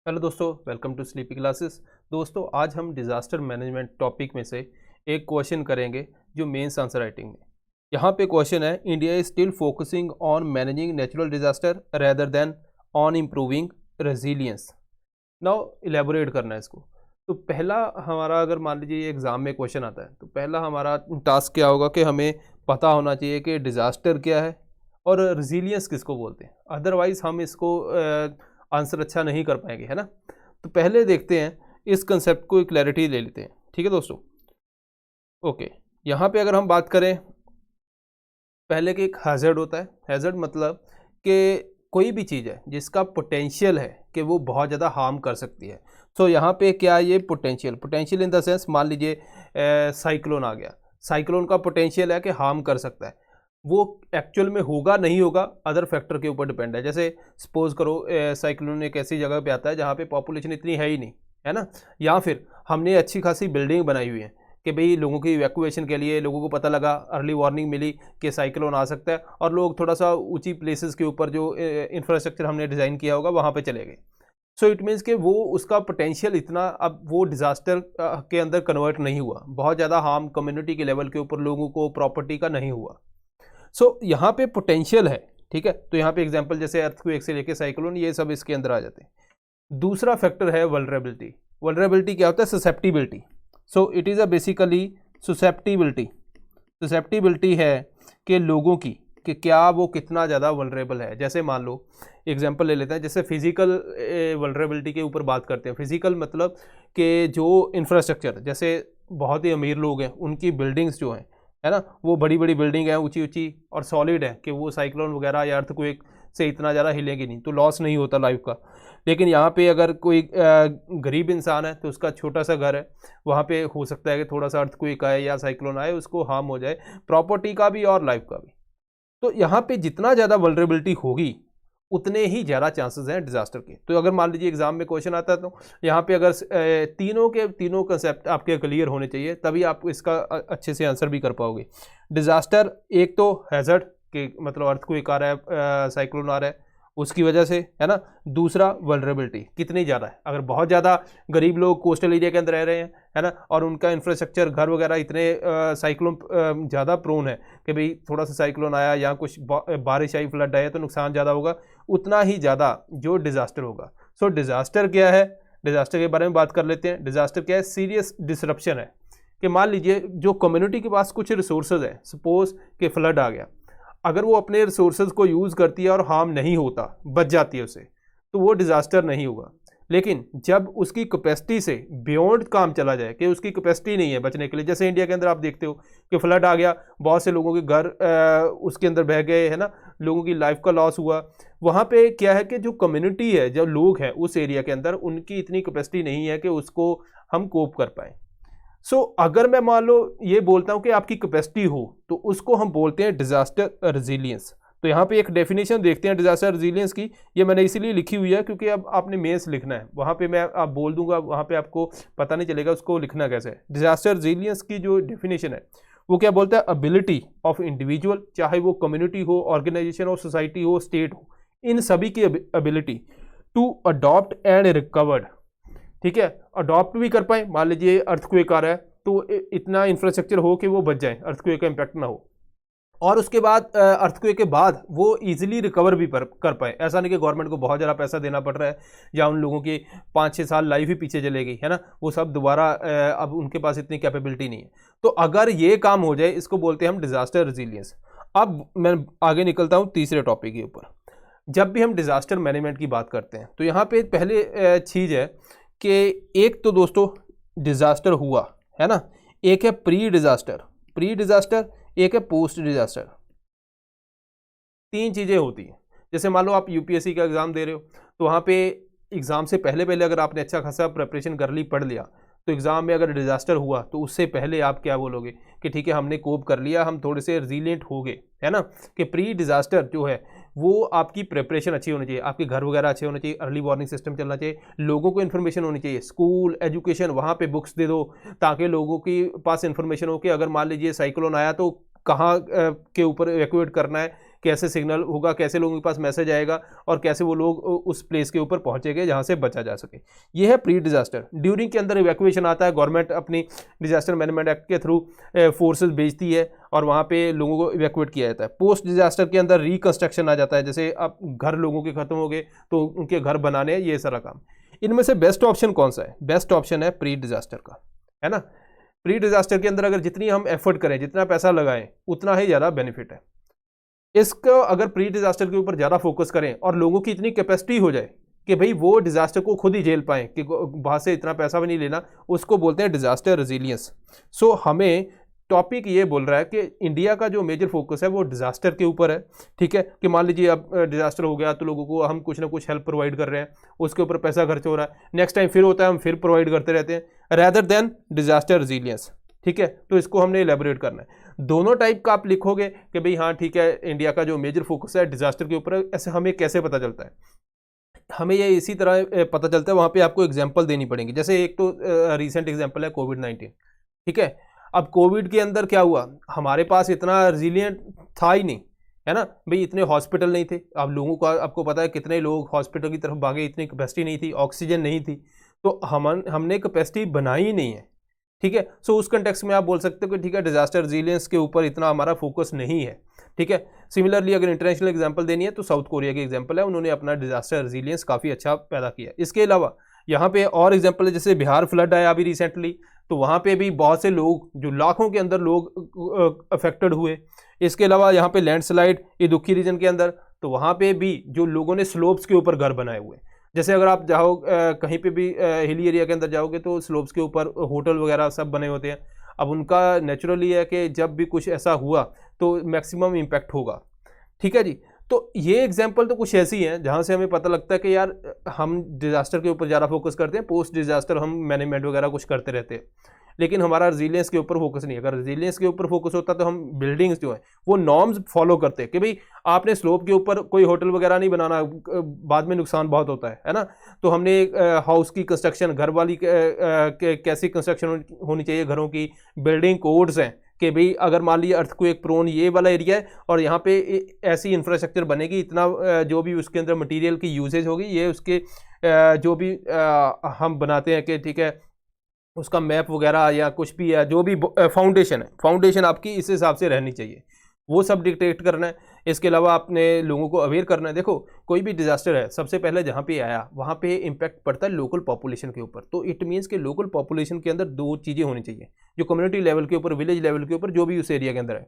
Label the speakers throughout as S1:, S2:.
S1: Hello दोस्तों, welcome to sleepy classes. दोस्तों, आज हम डिज़ास्टर मैनेजमेंट टॉपिक में से एक क्वेश्चन करेंगे जो मेंस आंसर राइटिंग में। यहाँ पे क्वेश्चन है, India is still focusing on managing natural disaster rather than on improving resilience. Now elaborate करना है इसको। तो पहला हमारा, अगर मान लीजिए एग्जाम में क्वेश्चन आता है, तो पहला हमारा टास्क क्या होगा कि हमें पता होना चाहिए कि डिज़ास्टर क्या है और रेजिलियंस किसको बोलते हैं। अदरवाइज हम इसको आंसर अच्छा नहीं कर पाएंगे, है ना। तो पहले देखते हैं इस कंसेप्ट को, क्लैरिटी ले लेते हैं। ठीक है दोस्तों, ओके। यहाँ पे अगर हम बात करें पहले कि एक हैज़र्ड होता है। हैज़र्ड मतलब कि कोई भी चीज़ है जिसका पोटेंशियल है कि वो बहुत ज़्यादा हार्म कर सकती है। सो यहाँ पे क्या है, ये पोटेंशियल इन द सेंस, मान लीजिए साइक्लोन आ गया। साइक्लोन का पोटेंशियल है कि हार्म कर सकता है। वो एक्चुअल में होगा नहीं होगा अदर फैक्टर के ऊपर डिपेंड है। जैसे सपोज करो साइक्लोन एक ऐसी जगह पे आता है जहाँ पे पॉपुलेशन इतनी है ही नहीं, है ना। या फिर हमने अच्छी खासी बिल्डिंग बनाई हुई है कि भाई लोगों की इवैक्यूएशन के लिए, लोगों को पता लगा, अर्ली वार्निंग मिली कि साइक्लोन आ सकता है, और लोग थोड़ा सा ऊंची प्लेसेस के ऊपर जो इंफ्रास्ट्रक्चर हमने डिज़ाइन किया होगा वहाँ पे चले गए। सो इट मीन्स कि वो उसका पोटेंशियल इतना, अब वो डिज़ास्टर के अंदर कन्वर्ट नहीं हुआ, बहुत ज़्यादा हार्म कम्युनिटी के लेवल के ऊपर लोगों को, प्रॉपर्टी का नहीं हुआ। सो यहाँ पे पोटेंशियल है, ठीक है। तो यहाँ पे एग्जांपल जैसे अर्थक्वेक से लेके साइक्लोन, ये सब इसके अंदर आ जाते हैं। दूसरा फैक्टर है वल्नरेबिलिटी। वल्नरेबिलिटी क्या होता है? Susceptibility. So it is a basically susceptibility. Susceptibility है कि लोगों की, कि क्या वो कितना ज़्यादा वल्नरेबल है। जैसे मान लो एग्जांपल ले लेते हैं, जैसे फिजिकल वल्नरेबिलिटी के ऊपर बात करते हैं। फिजिकल मतलब कि जो इंफ्रास्ट्रक्चर, जैसे बहुत ही अमीर लोग हैं, उनकी बिल्डिंग्स जो हैं, है ना, वो बड़ी बड़ी बिल्डिंग है, ऊंची ऊंची और सॉलिड है कि वो साइक्लोन वगैरह या अर्थक्वेक से इतना ज़्यादा हिलेगी नहीं, तो लॉस नहीं होता लाइफ का। लेकिन यहाँ पे अगर कोई गरीब इंसान है तो उसका छोटा सा घर है, वहाँ पे हो सकता है कि थोड़ा सा अर्थक्वेक आए या साइक्लोन आए, उसको हार्म हो जाए, प्रॉपर्टी का भी और लाइफ का भी। तो यहाँ पे जितना ज़्यादा वल्नरेबिलिटी होगी उतने ही ज़्यादा चांसेस हैं डिजास्टर के। तो अगर मान लीजिए एग्जाम में क्वेश्चन आता है, तो यहाँ पे अगर तीनों के तीनों कंसेप्ट आपके क्लियर होने चाहिए, तभी आप इसका अच्छे से आंसर भी कर पाओगे। डिजास्टर एक तो हैजर्ड के मतलब अर्थक्वेक आ रहा है, साइक्लोन आ रहा है, उसकी वजह से, है ना। दूसरा वल्नरेबिलिटी कितनी ज़्यादा है, अगर बहुत ज़्यादा गरीब लोग कोस्टल एरिया के अंदर रह रहे हैं, है ना, और उनका इंफ्रास्ट्रक्चर, घर वगैरह इतने साइक्लोन ज़्यादा प्रोन है कि भाई थोड़ा सा साइक्लोन आया या कुछ बारिश आई, फ्लड आया, तो नुकसान ज़्यादा होगा, उतना ही ज़्यादा जो डिज़ास्टर होगा। सो डिज़ास्टर क्या है, डिज़ास्टर के बारे में बात कर लेते हैं। डिज़ास्टर क्या है? सीरियस डिसरप्शन है कि मान लीजिए जो कम्युनिटी के पास कुछ रिसोर्सेज है, सपोज कि फ्लड आ गया, अगर वो अपने रिसोर्सेज को यूज़ करती है और हार्म नहीं होता, बच जाती है उसे, तो वो डिज़ास्टर नहीं होगा। लेकिन जब उसकी कैपेसिटी से बियॉन्ड काम चला जाए कि उसकी कैपेसिटी नहीं है बचने के लिए, जैसे इंडिया के अंदर आप देखते हो कि फ्लड आ गया, बहुत से लोगों के घर उसके अंदर बह गए, है ना, लोगों की लाइफ का लॉस हुआ। वहाँ पे क्या है कि जो कम्युनिटी है, जो लोग हैं उस एरिया के अंदर, उनकी इतनी कैपेसिटी नहीं है कि उसको हम कोप कर पाएँ। सो अगर मैं मान लो ये बोलता हूं कि आपकी कैपेसिटी हो, तो उसको हम बोलते हैं डिजास्टर रेजिलियंस। तो यहाँ पे एक डेफिनेशन देखते हैं डिजास्टर रेजिलियंस की। ये मैंने इसीलिए लिखी हुई है क्योंकि अब आपने मेंस लिखना है, वहाँ पे मैं आप बोल दूंगा, वहाँ पे आपको पता नहीं चलेगा उसको लिखना कैसे है। डिजास्टर रेजिलियंस की जो डेफिनेशन है वो क्या बोलता है? एबिलिटी ऑफ इंडिविजुअल, चाहे वो कम्युनिटी हो, ऑर्गेनाइजेशन हो, सोसाइटी हो, स्टेट हो, इन सभी की ability to adopt and recovered, ठीक है, अडॉप्ट भी कर पाए। मान लीजिए अर्थक्वेक आ रहा है तो इतना इंफ्रास्ट्रक्चर हो कि वो बच जाए, अर्थक्वेक का इम्पैक्ट ना हो, और उसके बाद अर्थक्वेक के बाद वो इजीली रिकवर भी कर पाए। ऐसा नहीं कि गवर्नमेंट को बहुत ज़्यादा पैसा देना पड़ रहा है या उन लोगों की 5-6 साल लाइफ ही पीछे चले गई, है ना, वो सब दोबारा अब उनके पास इतनी कैपेबिलिटी नहीं है। तो अगर ये काम हो जाए, इसको बोलते हैं हम डिजास्टर रेजिलियंस। अब मैं आगे निकलता हूँ तीसरे टॉपिक के ऊपर। जब भी हम डिजास्टर मैनेजमेंट की बात करते हैं तो यहाँ पे पहले चीज़ है कि एक तो दोस्तों डिज़ास्टर हुआ, है ना, एक है प्री डिज़ास्टर, एक है पोस्ट डिज़ास्टर। तीन चीज़ें होती हैं। जैसे मान लो आप यूपीएससी का एग्ज़ाम दे रहे हो, तो वहाँ पे एग्ज़ाम से पहले पहले अगर आपने अच्छा खासा प्रिपरेशन कर ली, पढ़ लिया, तो एग्ज़ाम में अगर डिज़ास्टर हुआ तो उससे पहले आप क्या बोलोगे कि ठीक है, हमने कोप कर लिया, हम थोड़े से रिजिलिएंट हो गए, है ना। कि प्री डिज़ास्टर जो है वो आपकी प्रिपरेशन अच्छी होनी चाहिए, आपके घर वगैरह अच्छे होने चाहिए, अर्ली वार्निंग सिस्टम चलना चाहिए, लोगों को इन्फॉर्मेशन होनी चाहिए, स्कूल एजुकेशन, वहाँ पे बुक्स दे दो ताकि लोगों के पास इन्फॉर्मेशन हो कि अगर मान लीजिए साइक्लोन आया तो कहाँ के ऊपर इवैक्यूएट करना है, कैसे सिग्नल होगा, कैसे लोगों के पास मैसेज आएगा और कैसे वो लोग उस प्लेस के ऊपर पहुंचेंगे जहां से बचा जा सके। ये है प्री डिजास्टर। ड्यूरिंग के अंदर इवैक्यूएशन आता है, गवर्नमेंट अपनी डिजास्टर मैनेजमेंट एक्ट के थ्रू फोर्सेज भेजती है और वहाँ पे लोगों को इवैक्यूएट किया जाता है। पोस्ट डिजास्टर के अंदर रिकंस्ट्रक्शन आ जाता है, जैसे अब घर लोगों के खत्म हो गए तो उनके घर बनाने, ये सारा काम। इनमें से बेस्ट ऑप्शन कौन सा है? बेस्ट ऑप्शन है प्री डिजास्टर का, है ना। प्री डिजास्टर के अंदर अगर जितनी हम एफर्ट करें, जितना पैसा लगाएं, उतना ही ज़्यादा बेनिफिट है। इसको अगर प्री डिजास्टर के ऊपर ज़्यादा फोकस करें और लोगों की इतनी कैपेसिटी हो जाए कि भाई वो डिजास्टर को खुद ही झेल पाएं, कि वहाँ से इतना पैसा भी नहीं लेना, उसको बोलते हैं डिजास्टर रेजिलियंस। सो हमें टॉपिक ये बोल रहा है कि इंडिया का जो मेजर फोकस है वो डिजास्टर के ऊपर है, ठीक है। कि मान लीजिए अब डिजास्टर हो गया तो लोगों को हम कुछ ना कुछ हेल्प प्रोवाइड कर रहे हैं, उसके ऊपर पैसा खर्च हो रहा है, नेक्स्ट टाइम फिर होता है हम फिर प्रोवाइड करते रहते हैं, रैदर देन डिजास्टर रेजिलियंस, ठीक है। तो इसको हमने एलेबोरेट करना है। दोनों टाइप का आप लिखोगे कि भाई हाँ ठीक है, इंडिया का जो मेजर फोकस है डिजास्टर के ऊपर, ऐसे हमें कैसे पता चलता है? हमें ये इसी तरह पता चलता है, वहाँ पे आपको एग्जांपल देनी पड़ेगी। जैसे एक तो रीसेंट एग्जांपल है कोविड-19, ठीक है। अब कोविड के अंदर क्या हुआ, हमारे पास इतना रेजिलिएंट था ही नहीं, है ना भाई, इतने हॉस्पिटल नहीं थे। अब लोगों को, आपको पता है कितने लोग हॉस्पिटल की तरफ भागे, इतनी कैपेसिटी नहीं थी, ऑक्सीजन नहीं थी, तो हमने कैपेसिटी बनाई ही नहीं है, ठीक है। सो उस कंटेक्स्ट में आप बोल सकते हो कि ठीक है, डिजास्टर रेजिलियंस के ऊपर इतना हमारा फोकस नहीं है, ठीक है। सिमिलरली अगर इंटरनेशनल एग्जांपल देनी है तो साउथ कोरिया की एग्जांपल है, उन्होंने अपना डिजास्टर रेजिलियंस काफ़ी अच्छा पैदा किया। इसके अलावा यहाँ पे और एग्जांपल है, जैसे बिहार फ्लड आया अभी रिसेंटली, तो वहाँ पे भी बहुत से लोग, जो लाखों के अंदर लोग अफेक्टेड हुए। इसके अलावा यहाँ पे लैंडस्लाइड इदुक्की रीजन के अंदर, तो वहाँ पे भी जो लोगों ने स्लोप्स के ऊपर घर बनाए हुए, जैसे अगर आप जाओ कहीं पे भी हिली एरिया के अंदर जाओगे तो स्लोप्स के ऊपर होटल वगैरह सब बने होते हैं। अब उनका नेचुरली है कि जब भी कुछ ऐसा हुआ तो मैक्सिमम इम्पैक्ट होगा, ठीक है जी। तो ये एग्जांपल तो कुछ ऐसी हैं जहाँ से हमें पता लगता है कि यार हम डिजास्टर के ऊपर ज़्यादा फोकस करते हैं, पोस्ट डिजास्टर हम मैनेजमेंट वगैरह कुछ करते रहते हैं, लेकिन हमारा रेजिलियंस के ऊपर फोकस नहीं है। अगर रेजिलियंस के ऊपर फोकस होता तो हम बिल्डिंग्स जो है वो नॉर्म्स फॉलो करते हैं कि भाई आपने स्लोप के ऊपर कोई होटल वगैरह नहीं बनाना, बाद में नुकसान बहुत होता है ना। तो हमने हाउस की कंस्ट्रक्शन, घर वाली कैसी कंस्ट्रक्शन होनी चाहिए घरों की, बिल्डिंग कोड्स हैं कि भाई अगर मान लीजिए अर्थक्वेक प्रोन ये वाला एरिया है और यहाँ पे ऐसी इंफ्रास्ट्रक्चर बनेगी, इतना जो भी उसके अंदर मटेरियल की यूजेज होगी, ये उसके जो भी हम बनाते हैं कि ठीक है उसका मैप वगैरह या कुछ भी है, जो भी फाउंडेशन है, फाउंडेशन आपकी इस हिसाब से रहनी चाहिए, वो सब डिक्टेट करना है। इसके अलावा आपने लोगों को अवेयर करना है। देखो कोई भी डिजास्टर है, सबसे पहले जहाँ पे आया वहाँ पे इम्पैक्ट पड़ता है लोकल पॉपुलेशन के ऊपर। तो इट मीन्स कि लोकल पॉपुलेशन के अंदर दो चीज़ें होनी चाहिए, जो कम्युनिटी लेवल के ऊपर, विलेज लेवल के ऊपर, जो भी उस एरिया के अंदर है।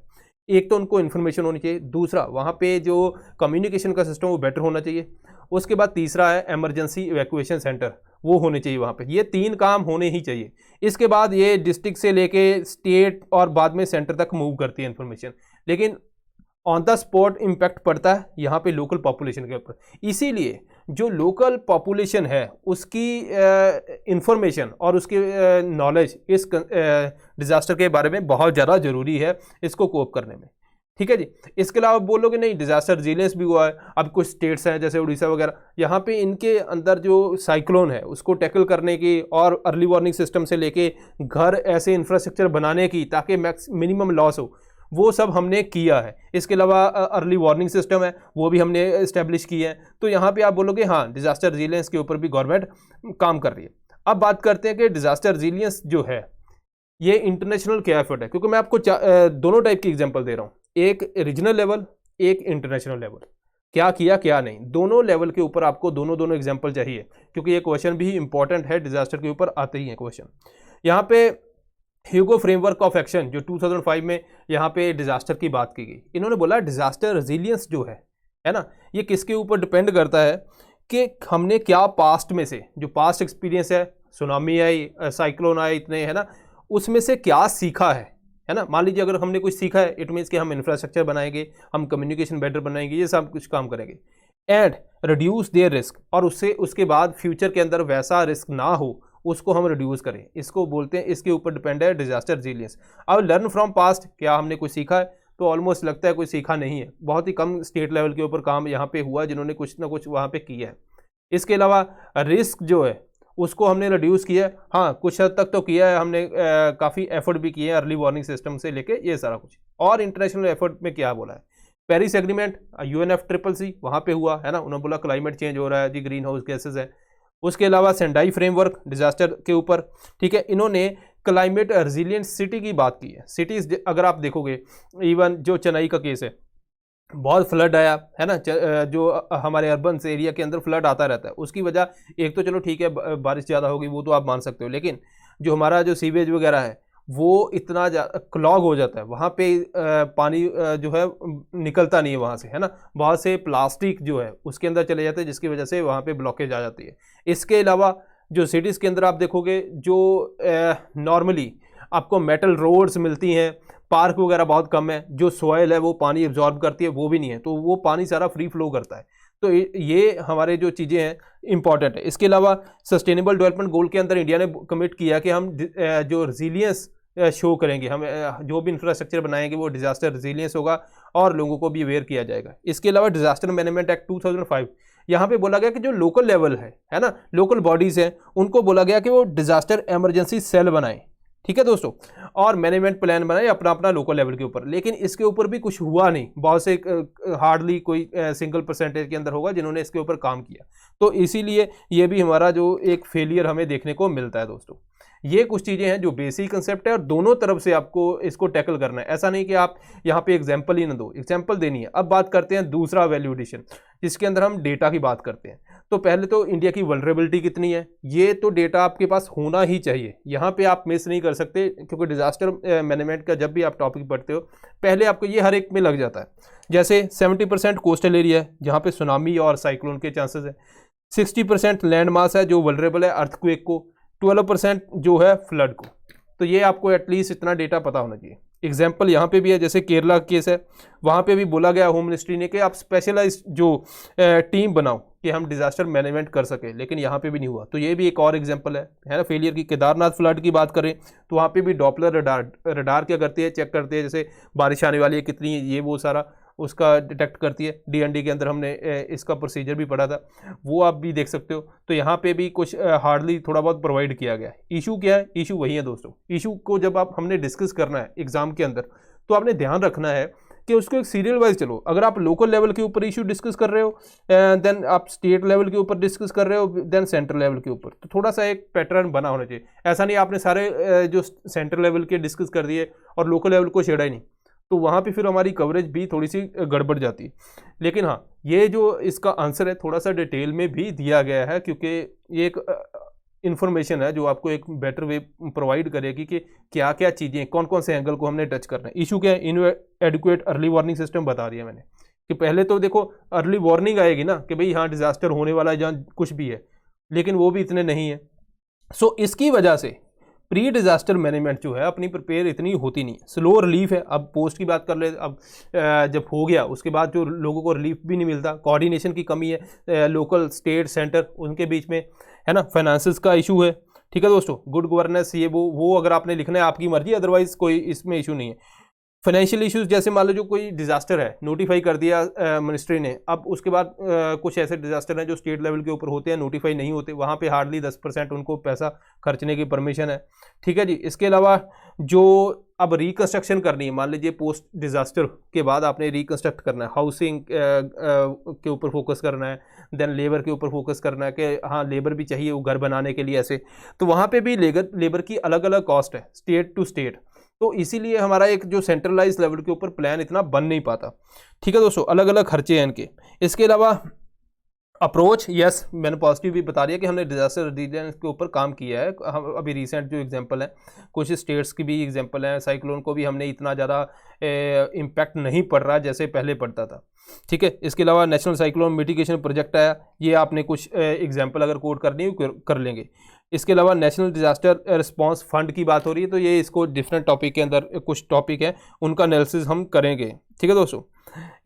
S1: एक तो उनको इन्फॉर्मेशन होनी चाहिए, दूसरा वहाँ पे जो कम्युनिकेशन का सिस्टम वो बेटर होना चाहिए, उसके बाद तीसरा है इमरजेंसी इवैक्यूएशन सेंटर, वो होने चाहिए वहाँ पे। ये तीन काम होने ही चाहिए। इसके बाद ये डिस्ट्रिक्ट से लेके स्टेट और बाद में सेंटर तक मूव करती है इन्फॉर्मेशन, लेकिन ऑन द स्पॉट इम्पैक्ट पड़ता है यहाँ पे लोकल पॉपुलेशन के ऊपर। इसीलिए जो लोकल पॉपुलेशन है उसकी इंफॉर्मेशन और उसकी नॉलेज इस डिज़ास्टर के बारे में बहुत ज़्यादा ज़रूरी है इसको कोप करने में, ठीक है जी। इसके अलावा बोलोगे नहीं डिजास्टर रेजिलियंस भी हुआ है, अब कुछ स्टेट्स हैं जैसे उड़ीसा वगैरह, यहाँ पे इनके अंदर जो साइक्लोन है उसको टैकल करने की और अर्ली वार्निंग सिस्टम से लेके घर ऐसे इंफ्रास्ट्रक्चर बनाने की ताकि मिनिमम लॉस हो, वो सब हमने किया है। इसके अलावा अर्ली वार्निंग सिस्टम है वो भी हमने इस्टेब्लिश किया है। तो यहाँ पे आप बोलोगे हाँ डिजास्टर रेजिलियंस के ऊपर भी गवर्नमेंट काम कर रही है। अब बात करते हैं कि डिजास्टर रेजिलियंस जो है ये इंटरनेशनल क्या एफर्ट है, क्योंकि मैं आपको दोनों टाइप की एग्जांपल दे रहा हूँ, एक रीजनल लेवल, एक इंटरनेशनल लेवल। क्या किया क्या नहीं, दोनों लेवल के ऊपर आपको दोनों एग्जांपल चाहिए, क्योंकि ये क्वेश्चन भी इंपॉर्टेंट है, डिजास्टर के ऊपर आते ही है क्वेश्चन। यहाँ पे ह्यूगो फ्रेमवर्क ऑफ एक्शन जो 2005 में यहाँ पे डिजास्टर की बात की गई, इन्होंने बोला डिजास्टर रेजिलियंस जो है ना, ये किसके ऊपर डिपेंड करता है कि हमने क्या पास्ट में से, जो पास्ट एक्सपीरियंस है, सुनामी आई, साइक्लोन आए, इतने है ना, उसमें से क्या सीखा है ना। मान लीजिए अगर हमने कुछ सीखा है, इट मीन्स कि हम इंफ्रास्ट्रक्चर बनाएंगे, हम कम्युनिकेशन बेटर बनाएंगे, ये सब कुछ काम करेंगे एंड रिड्यूस देयर रिस्क, और उसके बाद फ्यूचर के अंदर वैसा रिस्क ना हो उसको हम रिड्यूस करें, इसको बोलते हैं, इसके ऊपर डिपेंड है डिजास्टर रेजिलियंस। अब लर्न फ्रॉम पास्ट, क्या हमने कुछ सीखा है, तो ऑलमोस्ट लगता है कोई सीखा नहीं है, बहुत ही कम स्टेट लेवल के ऊपर काम यहाँ पे हुआ जिन्होंने कुछ ना कुछ वहाँ पे किया है। इसके अलावा रिस्क जो है उसको हमने रिड्यूस किया है, हाँ कुछ हद तक तो किया है हमने, काफ़ी एफर्ट भी किए हैं अर्ली वार्निंग सिस्टम से लेके ये सारा कुछ। और इंटरनेशनल एफर्ट में क्या बोला है पेरिस एग्रीमेंट UNFCCC वहाँ पे हुआ है ना, उन्होंने बोला क्लाइमेट चेंज हो रहा है जी, ग्रीन हाउस गैसेज है। उसके अलावा सेंडाई फ्रेमवर्क डिजास्टर के ऊपर, ठीक है, इन्होंने क्लाइमेट रेजिलियंट सिटी की बात की है। सिटीज अगर आप देखोगे, इवन जो चेन्नई का केस है, बहुत फ्लड आया है ना, जो हमारे अर्बन एरिया के अंदर फ्लड आता रहता है, उसकी वजह एक तो चलो ठीक है बारिश ज़्यादा होगी, वो तो आप मान सकते हो, लेकिन जो हमारा जो सीवेज वगैरह है वो इतना क्लॉग हो जाता है, वहाँ पे पानी जो है निकलता नहीं है वहाँ से, है ना, बहुत से प्लास्टिक जो है उसके अंदर चले जाते हैं, जिसकी वजह से वहाँ पे ब्लॉकेज आ जाती है। इसके अलावा जो सिटीज़ के अंदर आप देखोगे, जो नॉर्मली आपको मेटल रोड्स मिलती हैं, पार्क वगैरह बहुत कम है, जो सॉइल है वो पानी एब्जॉर्ब करती है वो भी नहीं है, तो वो पानी सारा फ्री फ्लो करता है। तो ये हमारे जो चीज़ें हैं इंपॉर्टेंट है। इसके अलावा सस्टेनेबल डेवलपमेंट गोल के अंदर इंडिया ने कमिट किया कि हम जो रिजिलियंस शो करेंगे, हम जो भी इंफ्रास्ट्रक्चर बनाएंगे वो डिजास्टर रिजिलियंस होगा और लोगों को भी अवेयर किया जाएगा। इसके अलावा डिजास्टर मैनेजमेंट एक्ट 2005, यहाँ पे बोला गया कि जो लोकल लेवल है ना, लोकल बॉडीज़ हैं, उनको बोला गया कि वो डिजास्टर इमरजेंसी सेल बनाएं, ठीक है दोस्तों, और मैनेजमेंट प्लान बनाए अपना अपना लोकल लेवल के ऊपर। लेकिन इसके ऊपर भी कुछ हुआ नहीं, बहुत से हार्डली कोई सिंगल परसेंटेज के अंदर होगा जिन्होंने इसके ऊपर काम किया। तो इसीलिए ये भी हमारा जो एक फेलियर हमें देखने को मिलता है दोस्तों। ये कुछ चीज़ें हैं जो बेसिक कंसेप्ट है और दोनों तरफ से आपको इसको टैकल करना है। ऐसा नहीं कि आप यहाँ पे एग्जाम्पल ही ना दो, एग्जाम्पल देनी है। अब बात करते हैं दूसरा वैल्यू एडिशन, जिसके अंदर हम डेटा की बात करते हैं। तो पहले तो इंडिया की वल्नरेबिलिटी कितनी है, ये तो डेटा आपके पास होना ही चाहिए, यहाँ पे आप मिस नहीं कर सकते, क्योंकि डिजास्टर मैनेजमेंट का जब भी आप टॉपिक पढ़ते हो पहले आपको ये हर एक में लग जाता है। जैसे 70% कोस्टल एरिया है जहाँ पे सुनामी और साइक्लोन के चांसेस है, 60% लैंड मास है जो वल्नरेबल है अर्थक्वेक को, 12% जो है फ्लड को। तो ये आपको एटलीस्ट इतना डेटा पता होना चाहिए। एग्जाम्पल यहाँ पे भी है, जैसे केरला केस है, वहाँ पे भी बोला गया होम मिनिस्ट्री ने कि आप स्पेशलाइज जो टीम बनाओ कि हम डिजास्टर मैनेजमेंट कर सके, लेकिन यहाँ पे भी नहीं हुआ। तो ये भी एक और एग्जाम्पल है ना फेलियर की। केदारनाथ फ्लड की बात करें तो वहाँ पे भी डॉपलर रडार क्या करती है, चेक करती है, जैसे बारिश आने वाली है कितनी, ये वो सारा उसका डिटेक्ट करती है। DND के अंदर हमने इसका प्रोसीजर भी पढ़ा था, वो आप भी देख सकते हो। तो यहाँ पे भी कुछ हार्डली थोड़ा बहुत प्रोवाइड किया गया है। इशू क्या है, इशू वही है दोस्तों। इशू को जब आप हमने डिस्कस करना है एग्जाम के अंदर, तो आपने ध्यान रखना है कि उसको एक सीरियल वाइज चलो। अगर आप लोकल लेवल के ऊपर इशू डिस्कस कर रहे हो, देन आप स्टेट लेवल के ऊपर डिस्कस कर रहे हो, देन सेंट्रल लेवल के ऊपर, तो थोड़ा सा एक पैटर्न बना होना चाहिए। ऐसा नहीं आपने सारे जो सेंट्रल लेवल के डिस्कस कर दिए और लोकल लेवल को छेड़ा ही नहीं, तो वहाँ पे फिर हमारी कवरेज भी थोड़ी सी गड़बड़ जाती है। लेकिन हाँ, ये जो इसका आंसर है थोड़ा सा डिटेल में भी दिया गया है, क्योंकि ये एक इन्फॉर्मेशन है जो आपको एक बेटर वे प्रोवाइड करेगी कि क्या क्या चीज़ें, कौन कौन से एंगल को हमने टच करना है। इशू क्या है, इनएडिक्वेट अर्ली वार्निंग सिस्टम बता दिया मैंने, कि पहले तो देखो अर्ली वार्निंग आएगी ना कि भाई हाँ डिजास्टर होने वाला है जहाँ कुछ भी है, लेकिन वो भी इतने नहीं है। सो इसकी वजह से प्री डिजास्टर मैनेजमेंट जो है अपनी प्रिपेयर इतनी होती नहीं है, स्लो रिलीफ है। अब पोस्ट की बात कर ले, अब जब हो गया उसके बाद जो लोगों को रिलीफ भी नहीं मिलता, कोऑर्डिनेशन की कमी है लोकल स्टेट सेंटर उनके बीच में, है ना, फाइनेंसेस का इशू है, ठीक है दोस्तों, गुड गवर्नेंस, ये वो अगर आपने लिखना है आपकी मर्जी, अदरवाइज कोई इसमें इशू नहीं है। फाइनेंशियल इश्यूज, जैसे मान लो जो कोई डिजास्टर है नोटिफाई कर दिया मिनिस्ट्री ने, अब उसके बाद कुछ ऐसे डिजास्टर हैं जो स्टेट लेवल के ऊपर होते हैं, नोटिफाई नहीं होते, वहाँ पे हार्डली 10% उनको पैसा खर्चने की परमिशन है, ठीक है जी। इसके अलावा जो अब रिकंस्ट्रक्शन करनी है, मान लीजिए पोस्ट डिजास्टर के बाद आपने रिकंस्ट्रक्ट करना है, हाउसिंग के ऊपर फोकस करना है, देन लेबर के ऊपर फोकस करना है कि हाँ लेबर भी चाहिए वो घर बनाने के लिए ऐसे, तो वहाँ पे भी लेबर की अलग अलग कॉस्ट है स्टेट टू स्टेट। तो इसीलिए हमारा एक जो सेंट्रलाइज लेवल के ऊपर प्लान इतना बन नहीं पाता, ठीक है दोस्तों, अलग अलग खर्चे हैं इनके। इसके अलावा अप्रोच, यस मैंने पॉजिटिव भी बता दिया कि हमने डिजास्टर रिजिलियंस के ऊपर काम किया है। हम अभी रिसेंट जो एग्जांपल है, कुछ स्टेट्स की भी एग्जांपल है, साइक्लोन को भी हमने इतना ज़्यादा इम्पैक्ट नहीं पड़ रहा जैसे पहले पड़ता था, ठीक है। इसके अलावा नेशनल साइक्लोन मिटिगेशन प्रोजेक्ट आया, ये आपने कुछ एग्जाम्पल अगर कोड करनी हो कर लेंगे। इसके अलावा नेशनल डिजास्टर रिस्पांस फंड की बात हो रही है, तो ये इसको डिफरेंट टॉपिक के अंदर कुछ टॉपिक है उनका एनालिसिस हम करेंगे, ठीक है दोस्तों।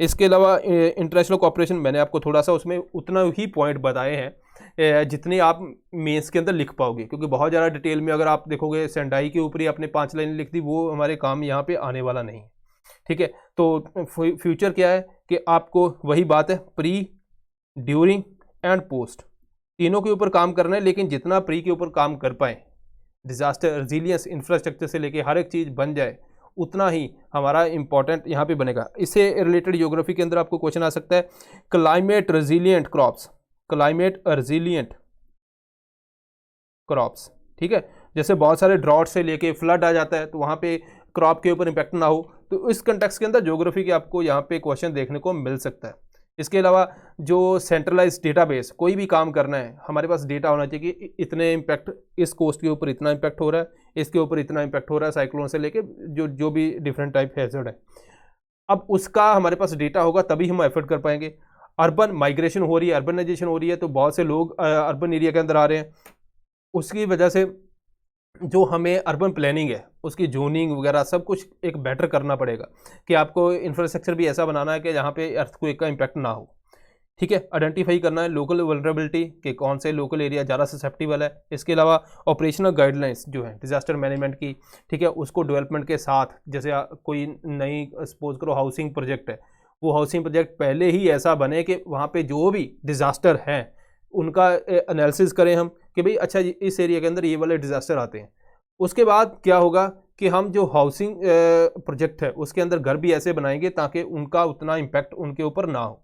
S1: इसके अलावा इंटरनेशनल कोऑपरेशन, मैंने आपको थोड़ा सा उसमें उतना ही पॉइंट बताए हैं जितने आप मेंस के अंदर लिख पाओगे, क्योंकि बहुत ज़्यादा डिटेल में अगर आप देखोगे सेंडाई के ऊपर ही आपने 5 लाइन लिख दी, वो हमारे काम यहाँ पे आने वाला नहीं, ठीक है। तो फ्यूचर क्या है कि आपको वही बात है, प्री, ड्यूरिंग एंड पोस्ट तीनों के ऊपर काम करना है, लेकिन जितना प्री के ऊपर काम कर पाए, डिजास्टर रिजिलियंस इंफ्रास्ट्रक्चर से लेके हर एक चीज़ बन जाए, उतना ही हमारा इंपॉर्टेंट यहाँ पे बनेगा। इससे रिलेटेड ज्योग्राफी के अंदर आपको क्वेश्चन आ सकता है climate resilient crops, climate resilient crops, ठीक है। जैसे बहुत सारे ड्रॉट से लेके फ्लड आ जाता है तो वहाँ पे क्रॉप के ऊपर इम्पैक्ट ना हो, तो इस कंटेक्स्ट के अंदर ज्योग्राफी के आपको यहाँ पे क्वेश्चन देखने को मिल सकता है। इसके अलावा जो सेंट्रलाइज डेटाबेस, कोई भी काम करना है हमारे पास डेटा होना चाहिए कि इतने इम्पैक्ट, इस कोस्ट के ऊपर इतना इम्पैक्ट हो रहा है, इसके ऊपर इतना इम्पैक्ट हो रहा है, साइक्लोन से लेके जो भी डिफरेंट टाइप हैजर्ड है। अब उसका हमारे पास डेटा होगा तभी हम एफर्ट कर पाएंगे। अर्बन माइग्रेशन हो रही है, अर्बनाइजेशन हो रही है, तो बहुत से लोग अर्बन एरिया के अंदर आ रहे हैं, उसकी वजह से जो हमें अर्बन प्लानिंग है उसकी जोनिंग वगैरह सब कुछ एक बेटर करना पड़ेगा कि आपको इंफ्रास्ट्रक्चर भी ऐसा बनाना है कि जहाँ पे अर्थक्वेक का इम्पैक्ट ना हो, ठीक है। आइडेंटिफाई करना है लोकल वल्नरेबिलिटी के कौन से लोकल एरिया ज़्यादा ससेप्टिबल है। इसके अलावा ऑपरेशनल गाइडलाइंस जो है डिजास्टर मैनेजमेंट की, ठीक है, उसको डेवलपमेंट के साथ, जैसे कोई नई सपोज करो हाउसिंग प्रोजेक्ट है, वो हाउसिंग प्रोजेक्ट पहले ही ऐसा बने कि वहाँ पे जो भी डिजास्टर है उनका एनालिसिस करें हम कि भाई अच्छा इस एरिया के अंदर ये वाले डिजास्टर आते हैं। उसके बाद क्या होगा कि हम जो हाउसिंग प्रोजेक्ट है उसके अंदर घर भी ऐसे बनाएंगे ताकि उनका उतना इम्पैक्ट उनके ऊपर ना हो।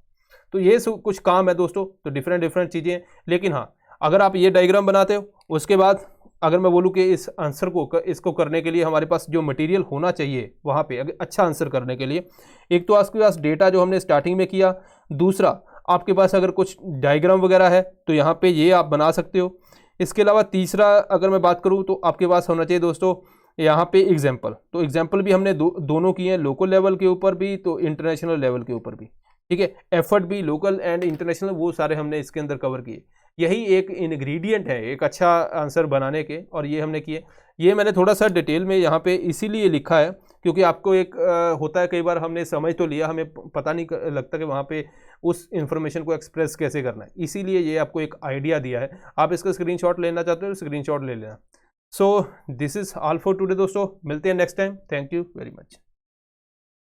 S1: तो ये कुछ काम है दोस्तों, तो डिफरेंट चीज़ें। लेकिन हाँ, अगर आप ये डायग्राम बनाते हो, उसके बाद अगर मैं बोलूँ कि इस आंसर को इसको करने के लिए हमारे पास जो मटेरियल होना चाहिए वहाँ पे अगर अच्छा आंसर करने के लिए, एक तो आपके पास डेटा जो हमने स्टार्टिंग में किया, दूसरा आपके पास अगर कुछ डायग्राम वगैरह है तो यहाँ पे ये आप बना सकते हो। इसके अलावा तीसरा अगर मैं बात करूँ तो आपके पास होना चाहिए दोस्तों यहाँ पे एग्जाम्पल। तो एग्जाम्पल भी हमने दोनों किए हैं, लोकल लेवल के ऊपर भी तो इंटरनेशनल लेवल के ऊपर भी, ठीक है। एफर्ट भी लोकल एंड इंटरनेशनल वो सारे हमने इसके अंदर कवर किए। यही एक इंग्रेडिएंट है एक अच्छा आंसर बनाने के, और ये हमने किए। ये मैंने थोड़ा सा डिटेल में यहाँ पे इसीलिए लिखा है क्योंकि आपको एक होता है कई बार हमने समझ तो लिया, हमें पता नहीं लगता कि वहाँ पे उस इंफॉर्मेशन को एक्सप्रेस कैसे करना है, इसीलिए ये आपको एक आइडिया दिया है। आप इसका स्क्रीनशॉट लेना चाहते हो तो स्क्रीनशॉट ले लेना। So this is all for today दोस्तों, मिलते हैं next time. Thank you very much.